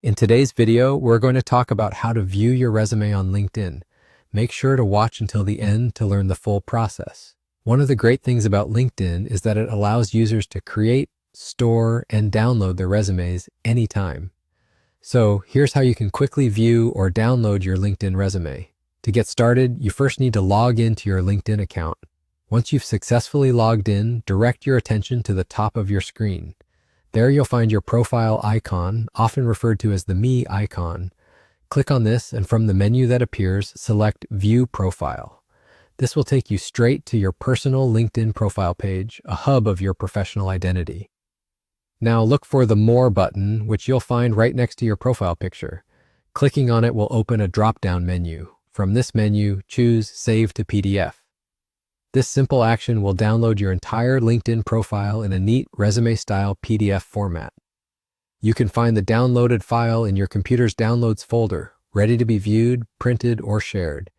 In today's video, we're going to talk about how to view your resume on LinkedIn. Make sure to watch until the end to learn the full process. One of the great things about LinkedIn is that it allows users to create, store, and download their resumes anytime. So here's how you can quickly view or download your LinkedIn resume. To get started, you first need to log into your LinkedIn account. Once you've successfully logged in, direct your attention to the top of your screen. There you'll find your profile icon, often referred to as the Me icon. Click on this, and from the menu that appears, select View Profile. This will take you straight to your personal LinkedIn profile page, a hub of your professional identity. Now look for the More button, which you'll find right next to your profile picture. Clicking on it will open a drop-down menu. From this menu, choose Save to PDF. This simple action will download your entire LinkedIn profile in a neat resume-style PDF format. You can find the downloaded file in your computer's Downloads folder, ready to be viewed, printed, or shared.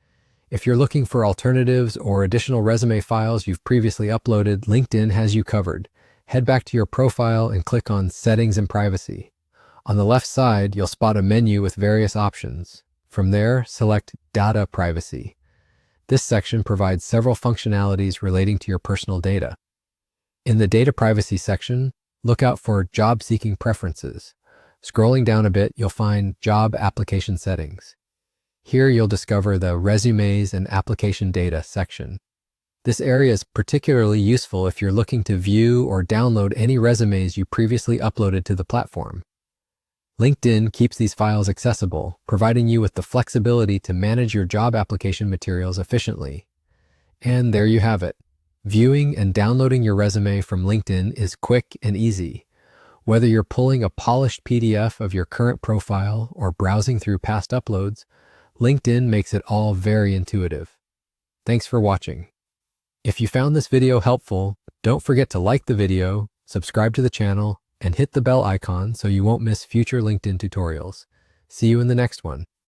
If you're looking for alternatives or additional resume files you've previously uploaded, LinkedIn has you covered. Head back to your profile and click on Settings and Privacy. On the left side, you'll spot a menu with various options. From there, select Data Privacy. This section provides several functionalities relating to your personal data. In the Data Privacy section, look out for Job Seeking Preferences. Scrolling down a bit, you'll find Job Application Settings. Here you'll discover the Resumes and Application Data section. This area is particularly useful if you're looking to view or download any resumes you previously uploaded to the platform. LinkedIn keeps these files accessible, providing you with the flexibility to manage your job application materials efficiently. And there you have it. Viewing and downloading your resume from LinkedIn is quick and easy. Whether you're pulling a polished PDF of your current profile or browsing through past uploads, LinkedIn makes it all very intuitive. Thanks for watching. If you found this video helpful, don't forget to like the video, subscribe to the channel, and hit the bell icon so you won't miss future LinkedIn tutorials. See you in the next one.